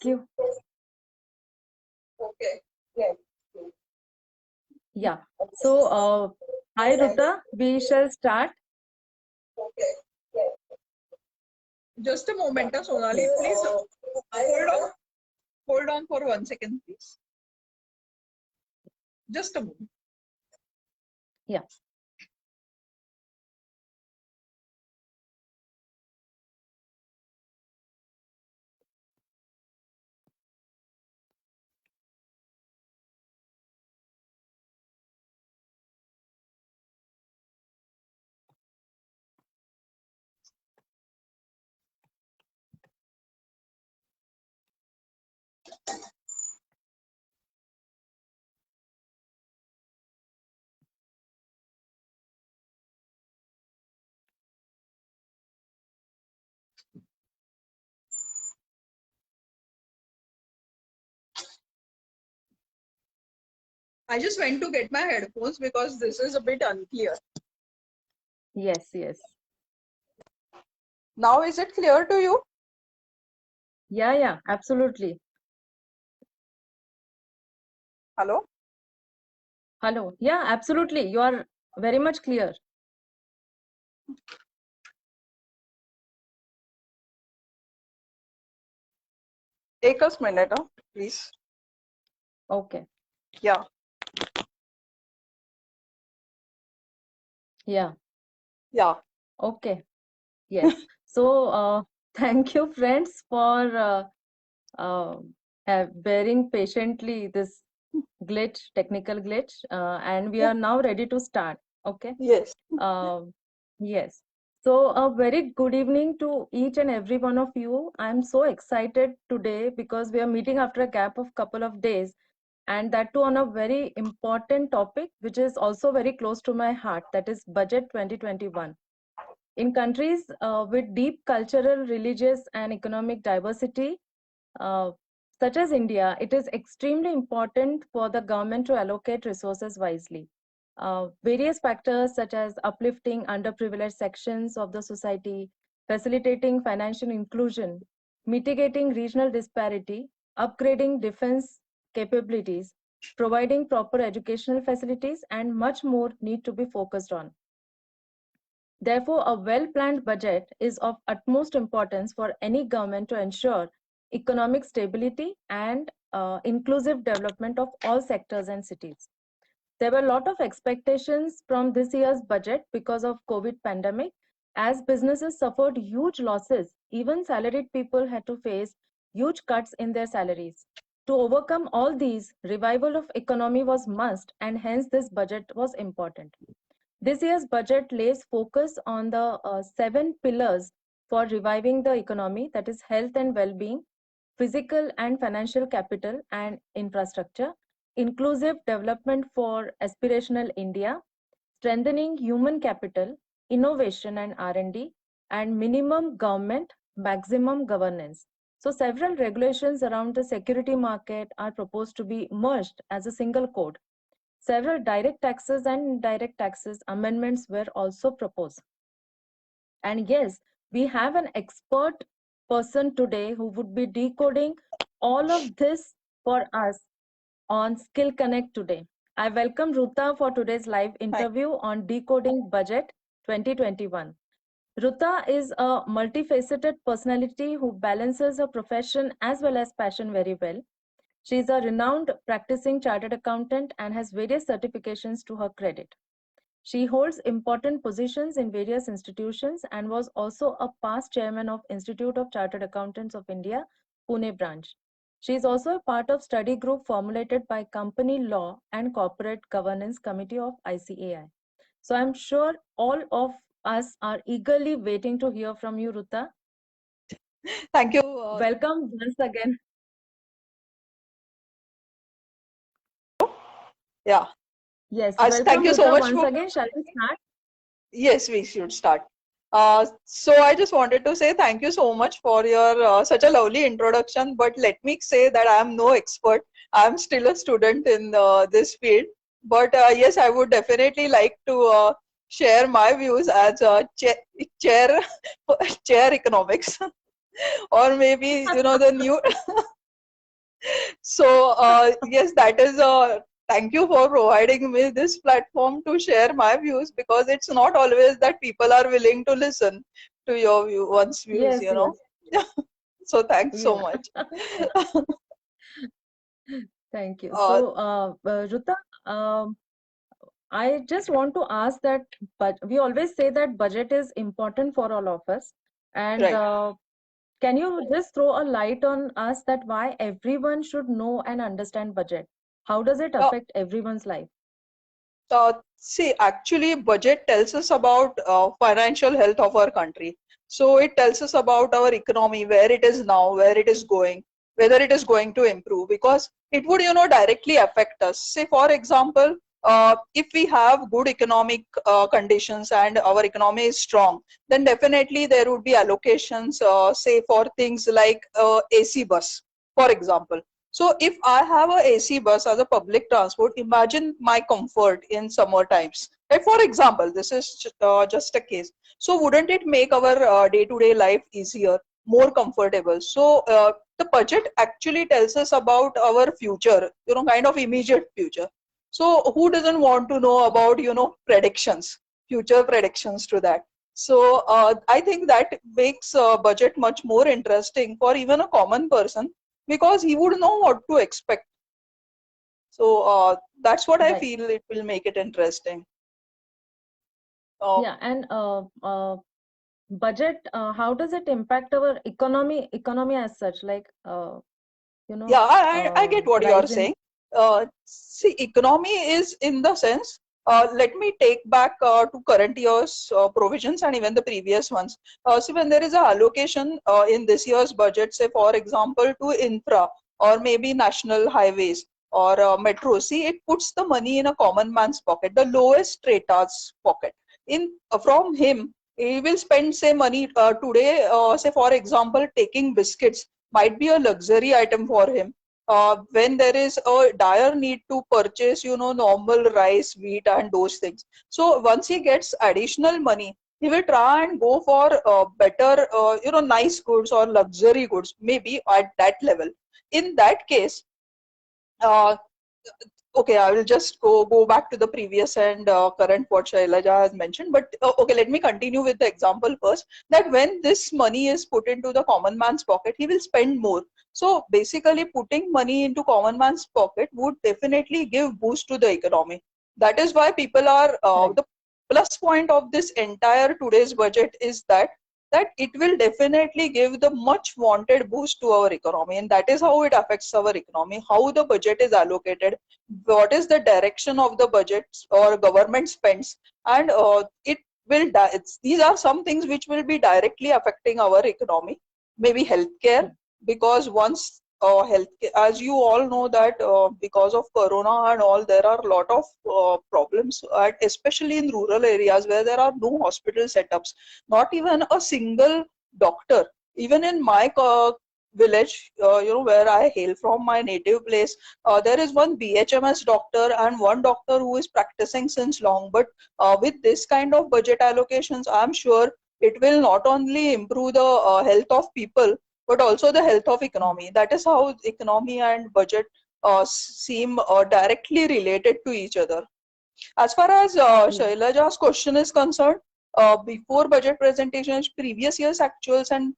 you. Okay. Yeah. Yeah. So, hi Ruta, we shall start. Okay. Yeah. Just a moment, Sonali. Please hold on. Hold on for 1 second, please. Just a moment. Yeah. I just went to get my headphones because this is a bit unclear. Yes, yes. Now, is it clear to you? Yeah, absolutely. Hello? Hello. Yeah, absolutely. You are very much clear. Take us a minute, please. Okay. Yeah. Yeah. Yeah. Okay. Yes. So, thank you, friends, for uh, bearing patiently this technical glitch, and we Yeah. are now ready to start. Okay. Yes. Yes. So, a very good evening to each and every one of you. I'm so excited today because we are meeting after a gap of couple of days, and that too on a very important topic, which is also very close to my heart, that is Budget 2021. In countries with deep cultural, religious, and economic diversity, uh, such as India, it is extremely important for the government to allocate resources wisely. Various factors such as uplifting underprivileged sections of the society, facilitating financial inclusion, mitigating regional disparity, upgrading defense capabilities, providing proper educational facilities, and much more need to be focused on. Therefore, a well-planned budget is of utmost importance for any government to ensure economic stability and inclusive development of all sectors and cities. There were a lot of expectations from this year's budget because of COVID pandemic. As businesses suffered huge losses, even salaried people had to face huge cuts in their salaries. To overcome all these, revival of economy was must, and hence this budget was important. This year's budget lays focus on the 7 pillars for reviving the economy, that is health and well-being, physical and financial capital and infrastructure, inclusive development for aspirational India, strengthening human capital, innovation and R&D, and minimum government, maximum governance. So several regulations around the security market are proposed to be merged as a single code. Several direct taxes and indirect taxes amendments were also proposed. And yes, we have an expert person today who would be decoding all of this for us on Skill Connect today. I welcome Ruta for today's live interview on Decoding Budget 2021. Ruta is a multifaceted personality who balances her profession as well as passion very well. She is a renowned practicing chartered accountant and has various certifications to her credit. She holds important positions in various institutions and was also a past chairman of Institute of Chartered Accountants of India, Pune branch. She is also a part of study group formulated by Company Law and Corporate Governance Committee of ICAI. So I'm sure all of us are eagerly waiting to hear from you, Ruta. Thank you. Welcome once again. Yeah. Yes, Thank welcome you so Ruta much once for. again. Shall we start? Yes, we should start. So I just wanted to say thank you so much for your such a lovely introduction. But let me say that I am no expert. I am still a student in this field. But yes, I would definitely like to share my views as a chair chair economics. or maybe the new. So yes, that is thank you for providing me this platform to share my views, because it's not always that people are willing to listen to your one's views, Yes, yes, So thanks so yeah. much. Thank you. uh, So, Ruta, um, I just want to ask that, but we always say that budget is important for all of us. And right. can you just throw a light on us that why everyone should know and understand budget? How does it Uh, affect everyone's life? See, actually, budget tells us about financial health of our country. So it tells us about our economy, where it is now, where it is going, whether it is going to improve, because it would, directly affect us. Say, for example, if we have good economic conditions and our economy is strong, then definitely there would be allocations, say, for things like AC bus, for example. So if I have a AC bus as a public transport, imagine my comfort in summer times. Like for example, this is just a case. So wouldn't it make our day-to-day life easier, more comfortable? So the budget actually tells us about our future, kind of immediate future. So who doesn't want to know about, predictions, future predictions to that? So I think that makes budget much more interesting for even a common person, because he would know what to expect. So that's what I Right. feel it will make it interesting. Uh, Yeah, and budget, how does it impact our economy as such? Like, yeah, I get what you are rise in. saying. See, economy is in the sense, let me take back to current year's provisions and even the previous ones. So when there is a allocation in this year's budget, say for example to infra or maybe national highways or metro, see, it puts the money in a common man's pocket, the lowest rata's pocket. From him, he will spend say money today. Say for example, taking biscuits might be a luxury item for him, when there is a dire need to purchase, normal rice, wheat, and those things. So once he gets additional money, he will try and go for better, nice goods or luxury goods, maybe at that level. In that case, uh, okay, I will just go back to the previous and current what Shailaja has mentioned. But okay, let me continue with the example first. That when this money is put into the common man's pocket, he will spend more. So basically, putting money into common man's pocket would definitely give boost to the economy. That is why people are Right. the plus point of this entire today's budget is that it will definitely give the much wanted boost to our economy, and that is how it affects our economy, how the budget is allocated, what is the direction of the budget or government spends, and it will these are some things which will be directly affecting our economy. Maybe healthcare, Yeah. because once health, as you all know that because of corona and all, there are a lot of problems, especially in rural areas where there are no hospital setups, not even a single doctor. Even in my village, where I hail from, my native place, there is one BHMS doctor and one doctor who is practicing since long. But with this kind of budget allocations, I'm sure it will not only improve the health of people, but also the health of economy. That is how economy and budget seem directly related to each other. As far as Yeah. Shailaja's question is concerned, before budget presentations, previous year's actuals and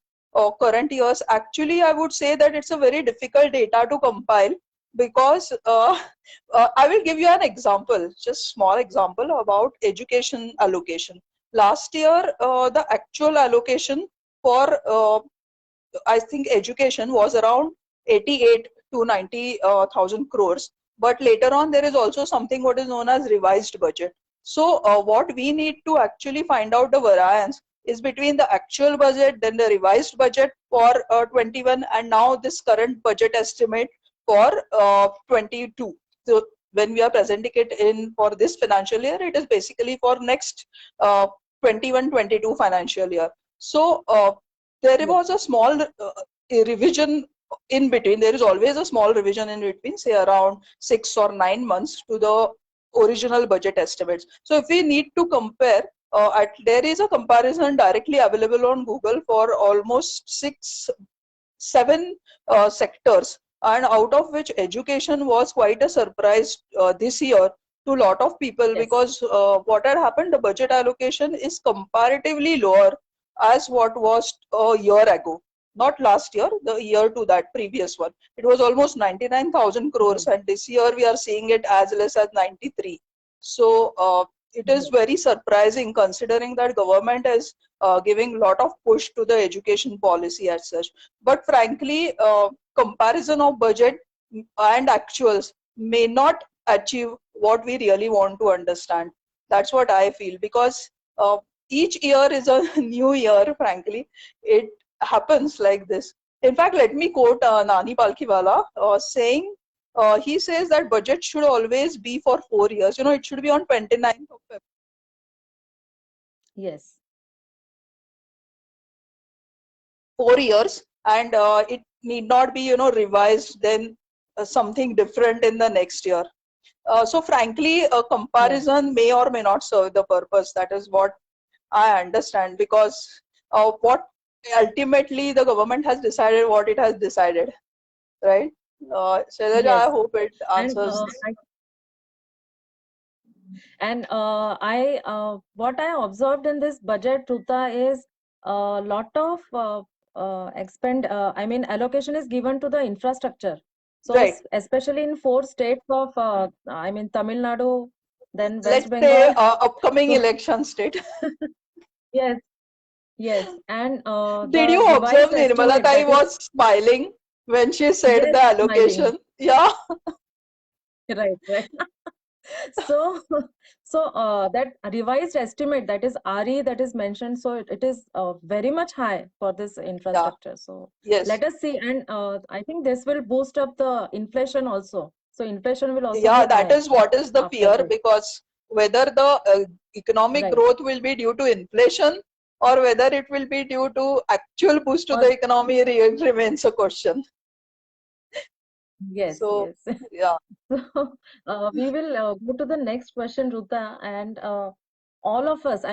current years, actually, I would say that it's a very difficult data to compile, because I will give you an example, just small example about education allocation. Last year, the actual allocation for I think education was around 88 to 90,000 crores. But later on, there is also something what is known as revised budget. So what we need to actually find out the variance is between the actual budget, then the revised budget for 21, and now this current budget estimate for 22. So when we are presenting it in for this financial year, it is basically for next 21-22 financial year. So there Yeah. was a small revision in between. There is always a small revision in between, say around 6 or 9 months to the original budget estimates. So if we need to compare, there is a comparison directly available on Google for almost 7 sectors, and out of which education was quite a surprise this year to a lot of people, Yes. because what had happened, the budget allocation is comparatively lower as what was a year ago. Not last year, the year to that previous one. It was almost 99,000 crores, Right. and this year we are seeing it as less as 93. So it is Yes. very surprising considering that government is giving a lot of push to the education policy as such. But frankly, comparison of budget and actuals may not achieve what we really want to understand. That's what I feel, because each year is a new year, frankly. It happens like this. In fact, let me quote Nani Palkhiwala saying, he says that budget should always be for 4 years. It should be on 29th of February. Yes. 4 years, and it need not be revised then something different in the next year. So frankly, a Yes. comparison may or may not serve the purpose. That is what I understand, because what ultimately the government has decided what it has decided, right? Shailaja, I Yes. hope it And answers. what I observed in this budget, Ruta, is a lot of allocation is given to the infrastructure. So Right. especially in 4 states of Tamil Nadu, then Let's West say Bengal. upcoming So election state. yes, yes, and Did the you observe revised Nirmala estimate, Tai that is, was smiling when she said yes, the smiling. allocation? Yeah. Right, right. So, that revised estimate, that is RE, that is mentioned, so it is very much high for this Yeah. infrastructure. So Yes. let us see, and I think this will boost up the inflation also. So inflation will also be Yeah, that high is what is the after fear, this. because whether the economic Right. growth will be due to inflation or whether it will be due to actual boost to the Or economy remains a question. yes, So, yes. yeah, So we will go to the next question, Ruta, and all of us,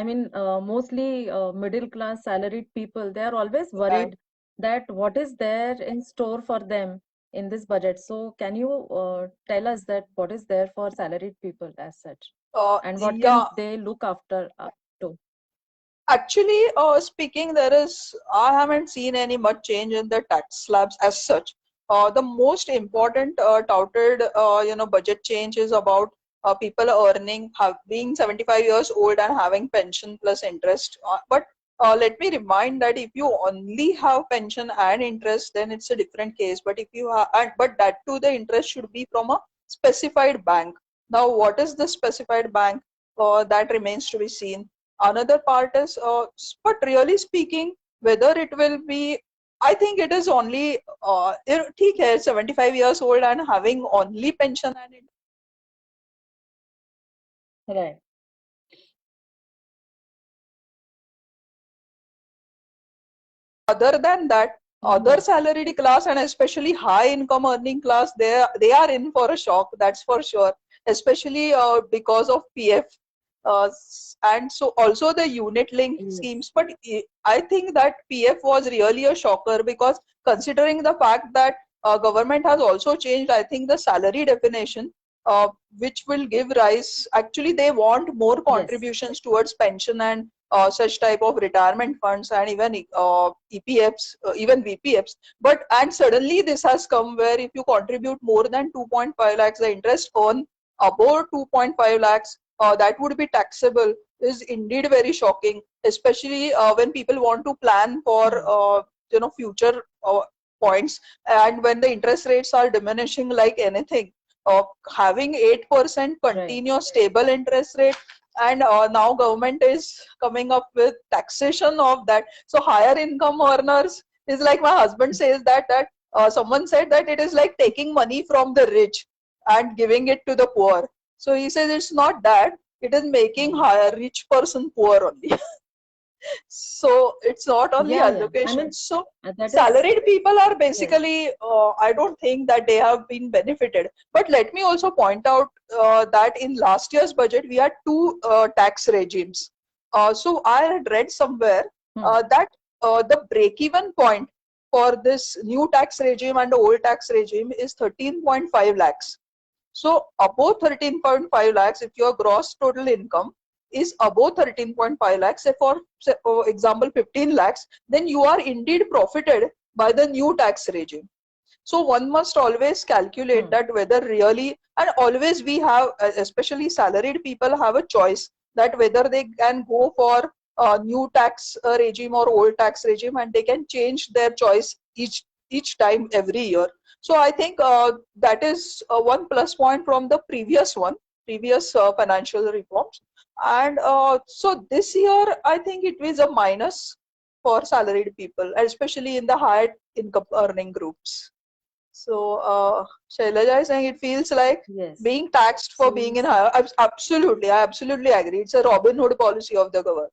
mostly middle class salaried people, they are always right. worried that what is there in store for them in this budget. So can you tell us that what is there for salaried people as such, and what Yeah, can they look after to? actually, speaking, I haven't seen any much change in the tax slabs as such. The most important touted, budget change is about people being 75 years old and having pension plus interest. But let me remind that if you only have pension and interest, then it's a different case. But if you have, but that too, the interest should be from a specified bank. Now, what is the specified bank? That remains to be seen. Another part is, but really speaking, whether it will be, I think it is only, ठीक है, 75 years old and having only pension and Right. other than that, other Mm-hmm. salaried class and especially high income earning class, they are in for a shock, that's for sure, especially because of PF. And so also the unit link Yes. schemes. But I think that PF was really a shocker, because considering the fact that government has also changed, I think, the salary definition, which will give rise, actually they want more Yes. contributions towards pension and such type of retirement funds, and even EPFs, even VPFs. But and suddenly this has come where if you contribute more than 2.5 lakhs, the interest on above 2.5 lakhs, that would be taxable, is indeed very shocking, especially when people want to plan for Mm. future points, and when the interest rates are diminishing like anything. Having 8% Right. continuous stable interest rate, and now government is coming up with taxation of that. So higher income earners is like, my husband says that someone said that it is like taking money from the rich and giving it to the poor. So he says it's not that, it is making Mm. higher rich person poor only. So it's not only Yeah, yeah. allocation. So That is, salaried people are yes. basically, I don't think that they have been benefited. But let me also point out that in last year's budget we had two tax regimes. So I had read somewhere that the break-even point for this new tax regime and the old tax regime is 13.5 lakhs. So above 13.5 lakhs, if your gross total income is above 13.5 lakhs, say for example 15 lakhs, then you are indeed profited by the new tax regime. So one must always calculate that whether really, and always we have, especially salaried people have a choice that whether they can go for a new tax regime or old tax regime, and they can change their choice each time every year. So I think that is one plus point from the previous financial reforms. And so this year, I think it was a minus for salaried people, especially in the higher income earning groups. So, Shailaja is saying it feels like Yes. being taxed for being in higher. Absolutely, I absolutely agree. It's a Robin Hood policy of the government.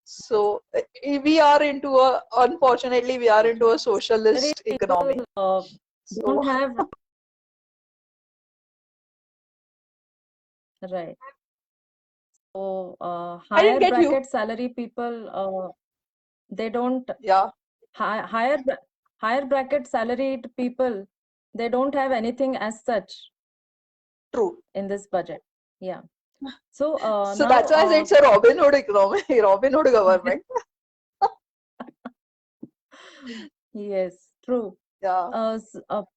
So, we are into a, unfortunately, we are into a socialist economy. People don't So, have, right. So I didn't higher get you. bracket salary people, they don't Yeah, higher higher bracket salaried people, they don't have anything as such true. in this budget. Yeah. So So that's why I said it's a Robin Hood economy, Robin Hood government. yes, true. Yeah.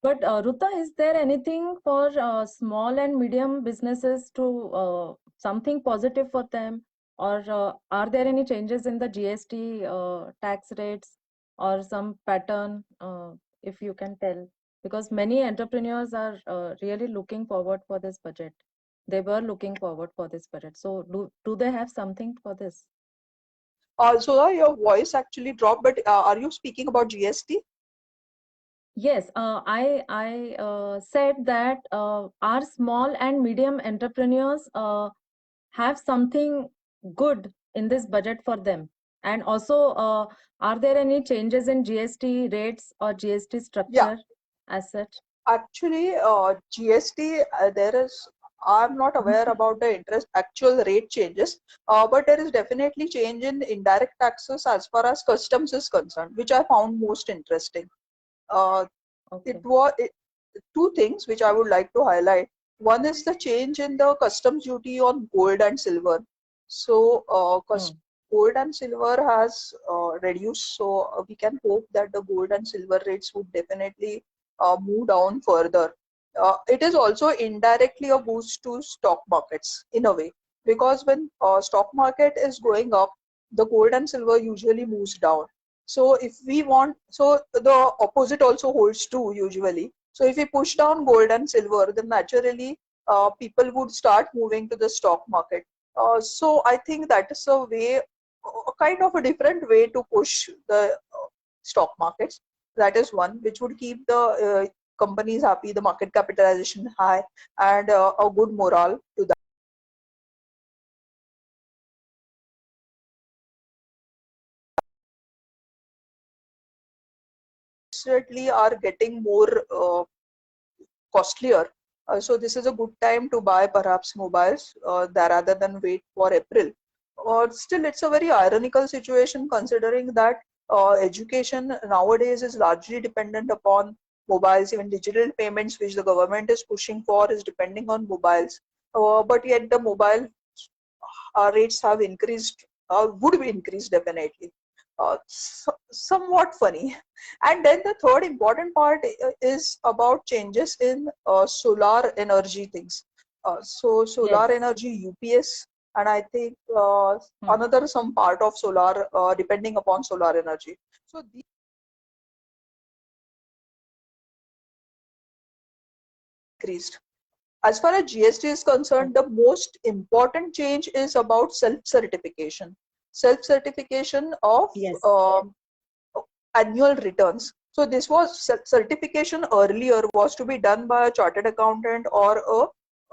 But Ruta, is there anything for small and medium businesses to something positive for them? Or are there any changes in the GST tax rates or some pattern, if you can tell? Because many entrepreneurs are really looking forward for this budget. They were looking forward for this budget. So do they have something for this? So your voice actually dropped, but are you speaking about GST? Yes, I said that our small and medium entrepreneurs have something good in this budget for them. And also, are there any changes in GST rates or GST Yeah. structure as such? Actually, GST, there is, I'm not aware about the interest actual rate changes, but there is definitely change in indirect taxes as far as customs is concerned, which I found most interesting. Uh, it Okay. was two things which I would like to highlight. One is the change in the customs duty on gold and silver. So, Hmm. gold and silver has reduced. So, we can hope that the gold and silver rates would definitely move down further. It is also indirectly a boost to stock markets in a way, because when stock market is going up, the gold and silver usually moves down. So if we want, so the opposite also holds true usually. So if we push down gold and silver, then naturally people would start moving to the stock market. So I think that is a way, a kind of a different way to push the stock markets. That is one which would keep the companies happy, the market capitalization high, and a good morale to that. Certainly are getting more costlier. So this is a good time to buy perhaps mobiles rather than wait for April. Or still, it's a very ironical situation considering that education nowadays is largely dependent upon mobiles. Even digital payments, which the government is pushing for, is depending on mobiles. But yet the mobile rates have increased, would be increased definitely. Somewhat funny. And then the third important part is about changes in solar energy things. So solar Yes. energy UPS, and I think Hmm. another some part of solar depending upon solar energy. So these increased. As far as GST is concerned, the most important change is about self-certification. Self-certification of Yes. um, annual returns. So this was certification earlier was to be done by a chartered accountant or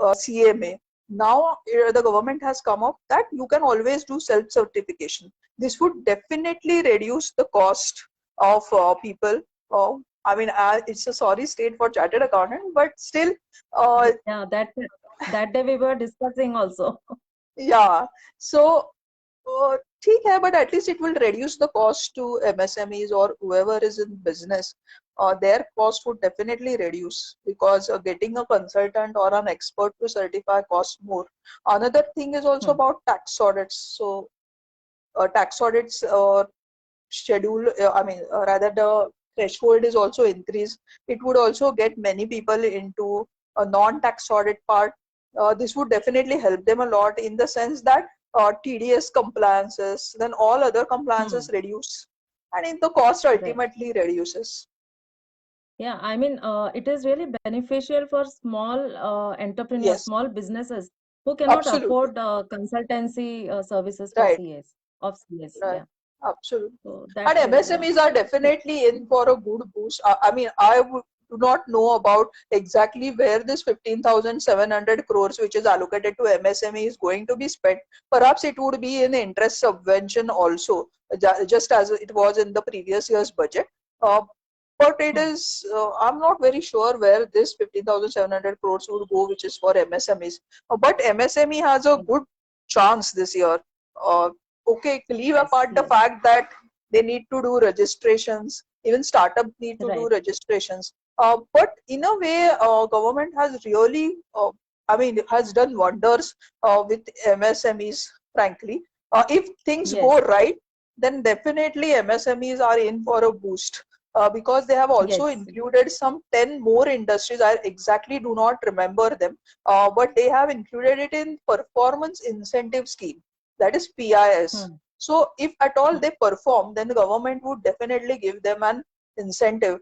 a CMA. Now the government has come up that you can always do self-certification. This would definitely reduce the cost of people. I mean, it's a sorry state for chartered accountant, but still, uh, Yeah, that day we were discussing also. Yeah. So, ठीक है, but at least it will reduce the cost to MSMEs or whoever is in business. Their cost would definitely reduce because getting a consultant or an expert to certify costs more. Another thing is also Hmm. about tax audits. So, tax audits schedule, rather the threshold is also increased. It would also get many people into a non-tax audit part. This would definitely help them a lot in the sense that TDS compliances, then all other compliances Hmm. reduce, and in the cost Right. ultimately reduces. Yeah, I mean, it is really beneficial for small entrepreneurs, Yes, small businesses who cannot absolutely. afford consultancy services for Right. CAs of CAs. Right, Yeah. absolutely. So that And way, yeah. MSMEs are So, definitely in for a good boost. Do not know about exactly where this 15,700 crores, which is allocated to MSME, is going to be spent. Perhaps it would be in interest subvention also, just as it was in the previous year's budget. Uh, but it hmm. is, I'm not very sure where this 15,700 crores would go, which is for MSMEs. But MSME has a good chance this year. Uh, okay, leave Yes, apart the yes, fact that they need to do registrations, even startups need to do right. registrations. But in a way, government has really, has done wonders with MSMEs, frankly. If things go Yes, right, then definitely MSMEs are in for a boost. Because they have also yes. included some 10 more industries. I exactly do not remember them, but they have included it in performance incentive scheme, that is PIS. Hmm. So if at all Hmm. they perform, then the government would definitely give them an incentive.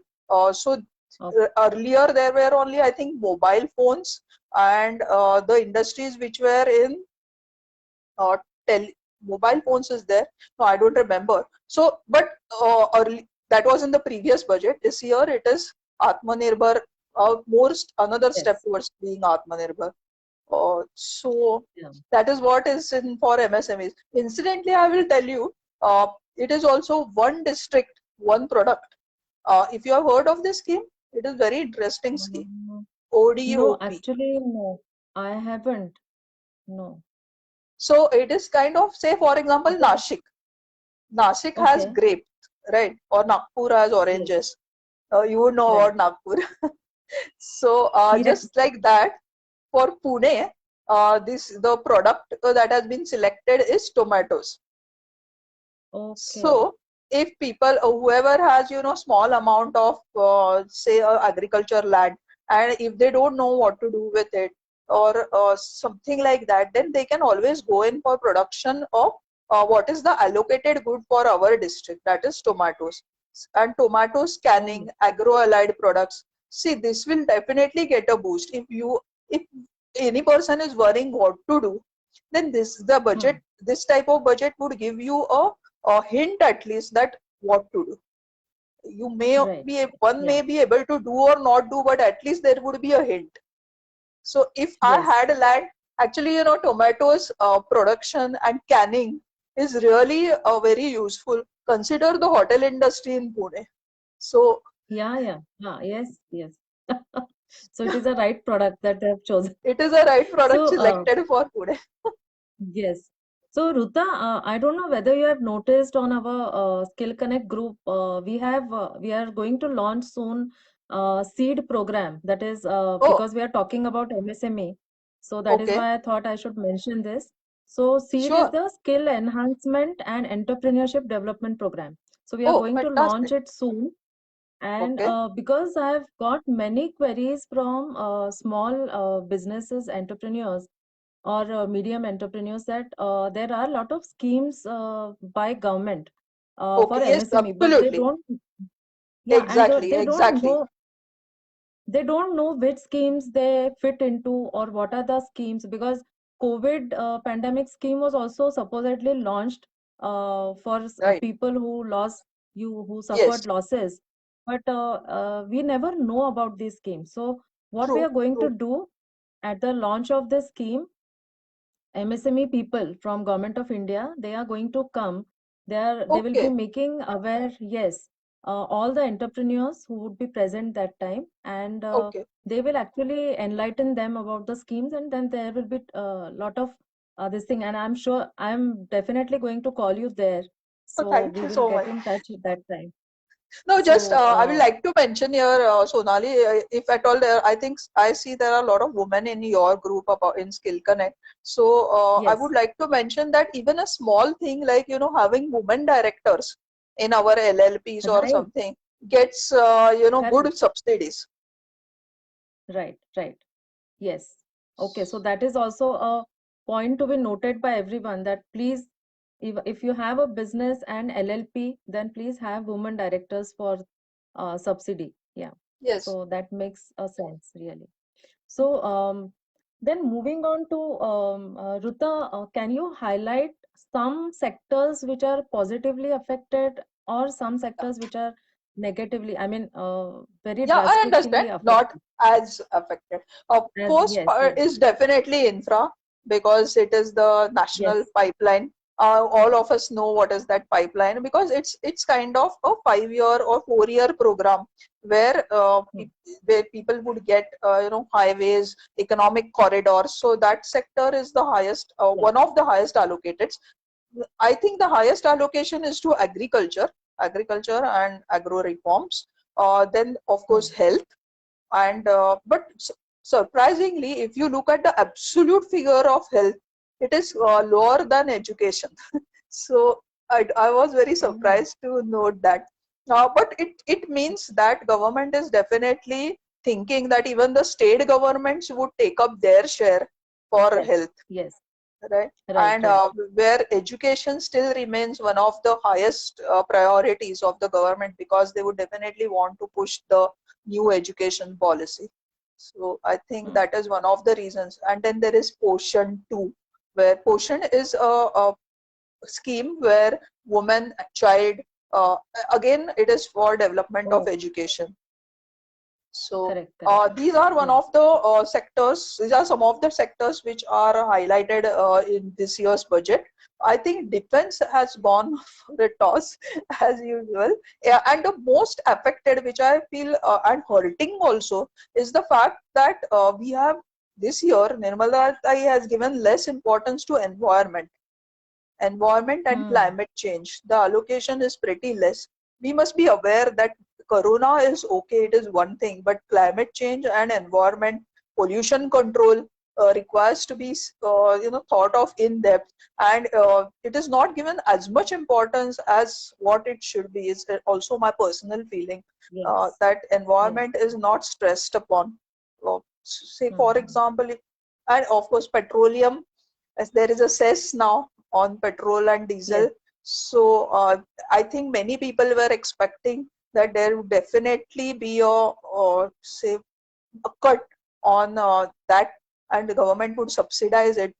So Okay. earlier there were only, I think, mobile phones and the industries which were in uh, tel- mobile phones is there. No, I don't remember. So, but that was in the previous budget. This year it is Atmanirbhar, another step Yes. towards being Atmanirbhar. So Yeah. that is what is in for MSMEs. Incidentally, I will tell you, it is also one district, one product. If you have heard of this scheme, it is very interesting scheme. No, ODOP. actually, no. I haven't. No. So it is kind of, say for example, It is Nashik. Nashik has okay. grapes, right? Or Nagpur has Yes, oranges. You would know right. about Nagpur. So Yes. just like that, for Pune, the product that has been selected is tomatoes. Okay. So if people, whoever has, small amount of, say, agriculture land, and if they don't know what to do with it or something like that, then they can always go in for production of what is the allocated good for our district, that is tomatoes. And tomato Oh. scanning, agro-allied products. See, this will definitely get a boost. If any person is worrying what to do, then Hmm. this type of budget would give you a hint at least that what to do. You may Right. one Yeah. may be able to do or not do, but at least there would be a hint. So if I Yes. had a land, actually, tomatoes production and canning is really very useful. Consider the hotel industry in Pune. So Yeah, yeah. Yes, yes. So it is a right product that they have chosen. it is a right product So, selected for Pune. yes. So, Ruta, I don't know whether you have noticed on our Skill Connect group, we are going to launch soon seed program. That is Oh, because we are talking about MSME. So that is okay, why I thought I should mention this. So seed is sure. the skill enhancement and entrepreneurship development program. So we are Oh, going to launch fantastic. it soon. And Okay, because I've got many queries from small businesses, entrepreneurs, or medium entrepreneurs that there are a lot of schemes by government for okay, yes, MSME, but they absolutely. don't, yeah, and Exactly, exactly. they don't know which schemes they fit into or what are the schemes because COVID pandemic scheme was also supposedly launched for Right. people who Yes, suffered losses, but we never know about these schemes. So what we true, are going to true. do at the launch of this scheme, MSME people from Government of India, they are going to come. They will be Okay, making aware, yes, all the entrepreneurs who would be present that time, and okay, they will actually enlighten them about the schemes, and then there will be a lot of this thing, and I'm sure I'm definitely going to call you there. So So thank we you will so get much. in touch at that time. No, just So I would like to mention here, Sonali, if at all, I think I see there are a lot of women in your group about in Skill Connect. So I yes, would like to mention that even a small thing like having women directors in our LLPs or right, something gets correct, good subsidies. right, right. Yes. Okay, so that is also a point to be noted by everyone that please, if you have a business and LLP, then please have women directors for subsidy. Yeah. Yes. So that makes a sense really. So then moving on to Ruta, can you highlight some sectors which are positively affected or some sectors which are negatively, I mean, very Yeah, I understand. drastically Not affected? as affected. As First yes, part yes, is definitely infra because it is the national yes. pipeline. All of us know what is that pipeline because it's kind of a 5 year or 4 year program where Hmm. where people would get highways, economic corridors. So that sector is the highest, Yes. one of the highest allocated. I think the highest allocation is to agriculture and agro reforms. Then of course Hmm. health and but surprisingly, if you look at the absolute figure of health, it is lower than education. So I was very Oh, surprised to note that. But it means that government is definitely thinking that even the state governments would take up their share for yes, health, yes, right? right, And right. where education still remains one of the highest priorities of the government because they would definitely want to push the new education policy. So I think Hmm. that is one of the reasons. And then there is Poshan 2, where Poshan is a scheme where woman, child, uh, again, it is for development of Oh, education. So correct, correct. these are one Yes, of the sectors. These are some of the sectors which are highlighted in this year's budget. I think defense has gone for a toss as usual. Yeah, and the most affected, which I feel and hurting also, is the fact that we have this year Nirmala Tai has given less importance to environment and hmm. climate change. The allocation is pretty less. We must be aware that corona is okay, it is one thing, but climate change and environment, pollution control requires to be thought of in depth, and it is not given as much importance as what it should be. Is also my personal feeling Yes, that yes. environment is not stressed upon. Say Hmm. for Hmm. example, and of course petroleum, as there is a cess now on petrol and Yes, diesel. So I think many people were expecting that there would definitely be say a cut on that, and the government would subsidize it,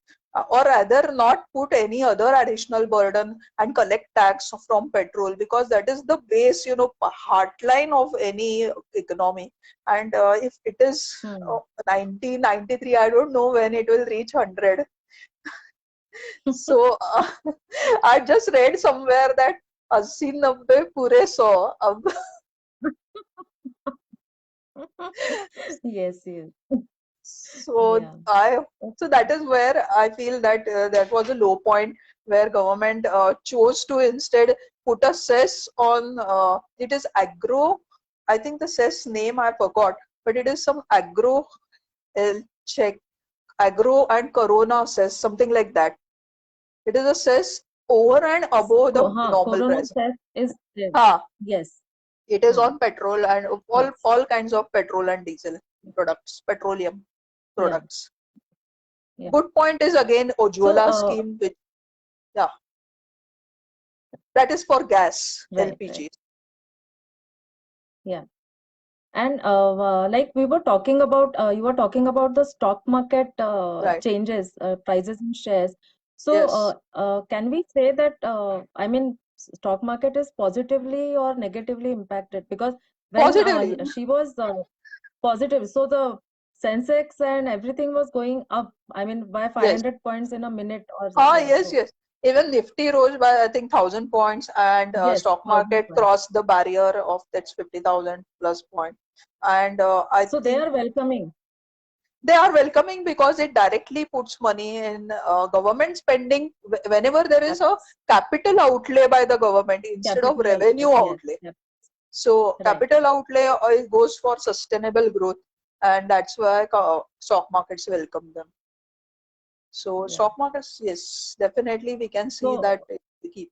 or rather not put any other additional burden and collect tax from petrol because that is the base, heartline of any economy. And if it is hmm. 1993, I don't know when it will reach 100. So I just read somewhere that 80-90 पूरे 100 अब Yes, yes. so Yeah. I so Okay. that is where I feel that that was a low point where government chose to instead put a cess on it is agro. I think the cess name I forgot, but it is some agro check agro and corona cess, something like that. It is a cess over and above the normal Corona price. test is there. Ha, Yes. it is Hmm. on petrol and Yes. all kinds of petrol and diesel products, petroleum Yeah. products. Yeah. Good point is again So, Ujjwala scheme, which yeah, that is for gas, right, right. LPG. Yeah. And like we were talking about, you were talking about the stock market Right. changes, prices and shares. So, Yes. can we say that, I mean, stock market is positively or negatively impacted? Because when Positively. she was positive, so the Sensex and everything was going up, I mean, by Yes. 500 points in a minute or so. Ah, Yeah. yes, So, yes. Even Nifty rose by I think 1,000 points, and yes, stock 1,000 market points. crossed the barrier of that's 50,000 plus point. And I So, they think are welcoming. they are welcoming because it directly puts money in government spending. Whenever there is a Yes. capital outlay by the government instead of Capital outlay. revenue Yes. outlay, Yep. so Right. capital outlay goes for sustainable growth, and that's why stock markets welcome them. So Yeah. stock markets, yes, definitely we can see that So, it will keep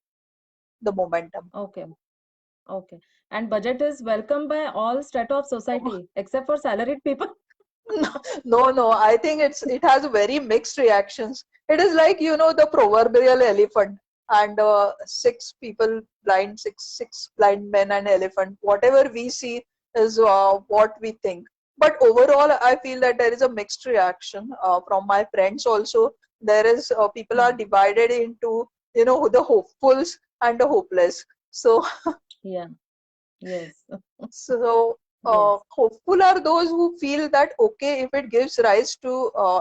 the momentum. okay. Okay. And budget is welcomed by all strata of society except for salaried people. No, no, I think it has very mixed reactions. It is like, the proverbial elephant and six blind men and elephant. Whatever we see is what we think. But overall, I feel that there is a mixed reaction from my friends also. There is people are Hmm. divided into, the hopefuls and the hopeless. So Yeah. Yes. so, Yes. hopeful are those who feel that okay, if it gives rise to,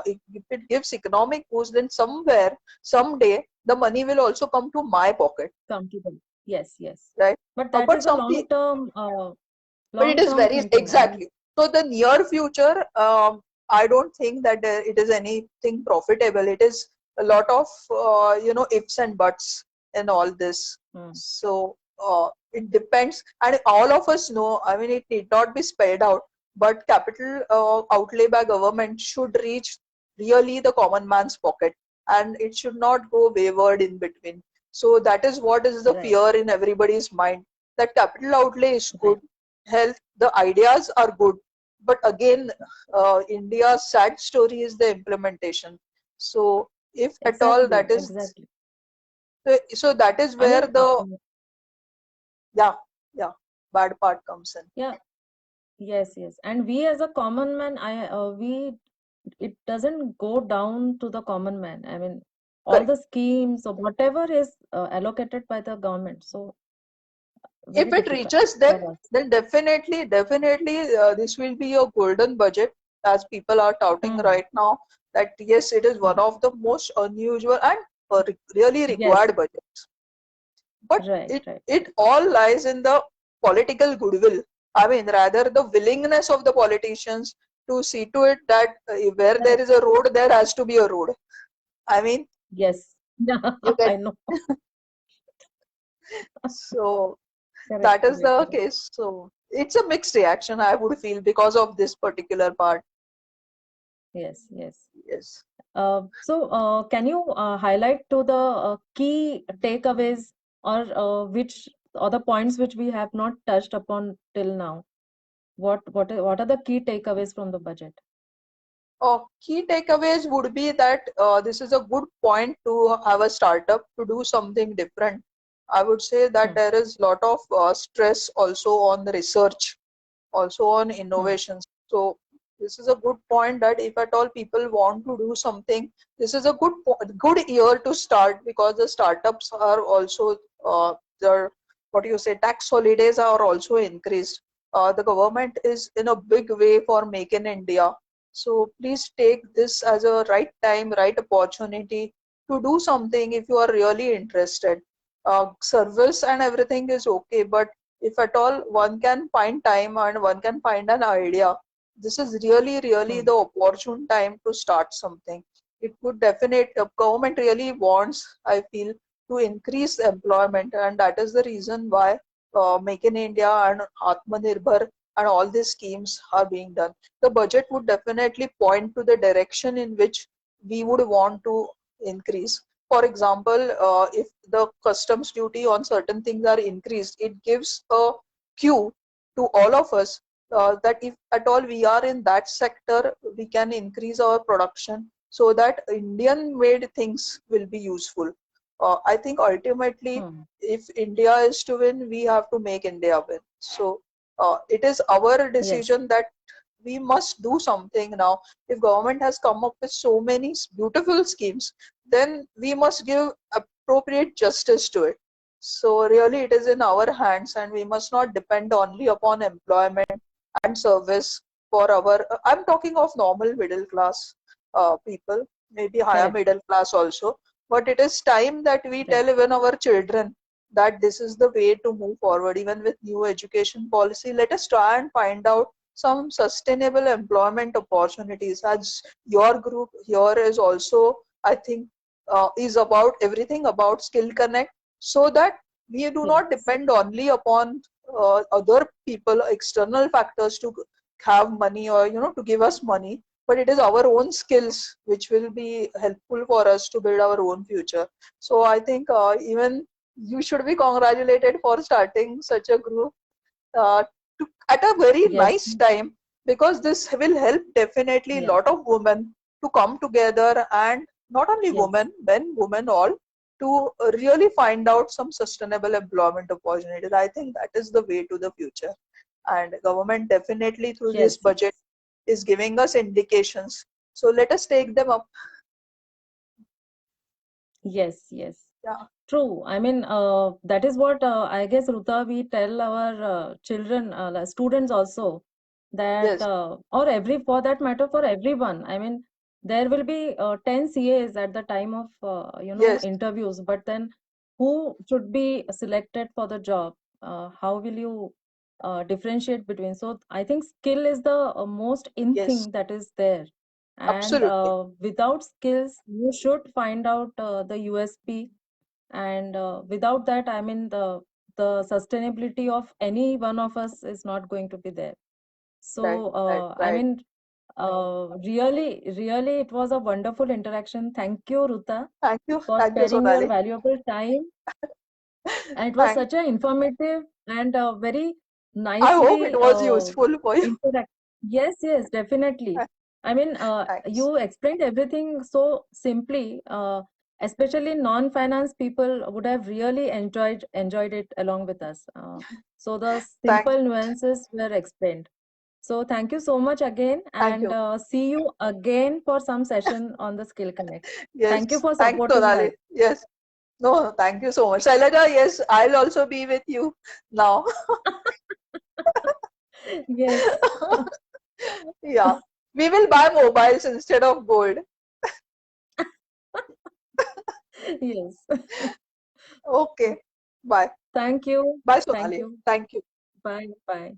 if it gives economic boost, then somewhere, someday, the money will also come to my pocket, Comfortable. Yes. Yes. right? But that But is a but it is long-term very thinking. I mean, exactly. So the near future, I don't think that it is anything profitable. It is a lot of ifs and buts in all this. hmm. So it depends, and all of us know. I mean, it need not be spelled out, but capital outlay by government should reach really the common man's pocket, and it should not go wayward in between. So that is what is the Right. fear in everybody's mind, that capital outlay is Right. good, health, the ideas are good, but again, India's sad story is the implementation. So if at all Exactly. that is, Exactly. so that is I where mean, the, yeah, yeah, bad part comes in. yeah. Yes. Yes. And we as a common man, it doesn't go down to the common man. I mean, all Correct. the schemes or whatever is allocated by the government. So very If it difficult reaches them, for us. then definitely, this will be a golden budget, as people are touting Hmm. right now. That yes, it is one Hmm. of the most unusual and really Yes. required budgets. But Right. it Right. it all lies in the political goodwill. I mean, rather the willingness of the politicians to see to it that where there Correct. is a road, there has to be a road. I mean, Yes. Yeah. you I get, know. so Correct. that is Correct. the Correct. case. So it's a mixed reaction, I would feel, because of this particular part. Yes. Yes. Yes. Can you highlight to the key takeaways or which or the points which we have not touched upon till now? What are the key takeaways from the budget? Key takeaways would be that this is a good point to have a startup to do something different. I would say that Hmm. there is a lot of stress also on the research, also on Hmm. innovations. So this is a good point that if at all people want to do something, this is a good year to start, because the startups are also their, what do you say, tax holidays are also increased. The government is in a big way for Make in India. So please take this as a right time, right opportunity to do something if you are really interested. Service and everything is okay, but if at all one can find time and one can find an idea, this is really Hmm. the opportune time to start something. It would definitely, government really wants, I feel, to increase employment, and that is the reason why Make in India and Atmanirbhar and all these schemes are being done. The budget would definitely point to the direction in which we would want to increase. For example, if the customs duty on certain things are increased, it gives a cue to all of us that if at all we are in that sector, we can increase our production so that Indian made things will be useful. I think ultimately, Hmm. if India is to win, we have to make India win. So it is our Yes. decision that we must do something now. If government has come up with so many beautiful schemes, then we must give appropriate justice to it. So really it is in our hands, and we must not depend only upon employment and service for our, I'm talking of normal middle class people, maybe higher Correct. middle class also. But it is time that we Right. tell even our children that this is the way to move forward. Even with new education policy, let us try and find out some sustainable employment opportunities. As your group here is also, I think, is about everything about Skill Connect, so that we do not Yes. depend only upon other people, external factors to have money, or to give us money, but it is our own skills which will be helpful for us to build our own future. So I think even you should be congratulated for starting such a group uh, at a very Yes. nice time, because this will help definitely a Yeah. lot of women to come together, and not only Yes. women, men, women, all, to really find out some sustainable employment opportunities. I think that is the way to the future, and government definitely through this Yes. budget is giving us indications, so let us take them up. Yes. Yes. Yeah. True. I mean, that is what I guess, Ruta, we tell our children, like students also, that, Yes. or for that matter, for everyone. I mean, there will be 10 CAs at the time of, Yes. interviews, but then who should be selected for the job? How will you differentiate between? So I think skill is the most in Yes. thing that is there. And Absolutely. without skills, you should find out the USP, and without that, I mean, the sustainability of any one of us is not going to be there. Right. So Right. I Right. mean, really it was a wonderful interaction. Thank you, Ruta, Thank you. for Thank you, sparing your Sonali. valuable time, and it was Thank. such a informative and very I hope it nicely was useful for you. interact. Yes, yes, definitely. I mean, Thanks. you explained everything so simply. Especially non-finance people would have really enjoyed it along with us. So the Thank. simple nuances were explained. So thank you so much again, Thank and you. see you again for some session on the Skill Connect. Thank you Yes. for Thanks, supporting us. Sonali. Yes. No, thank you so much. Shailaja, yes, I'll also be with you now. Yes, Yeah. We will buy mobiles instead of gold. yes. Okay. Bye. Thank you. Bye, Thank Sonali. you. Thank you. Bye. Bye.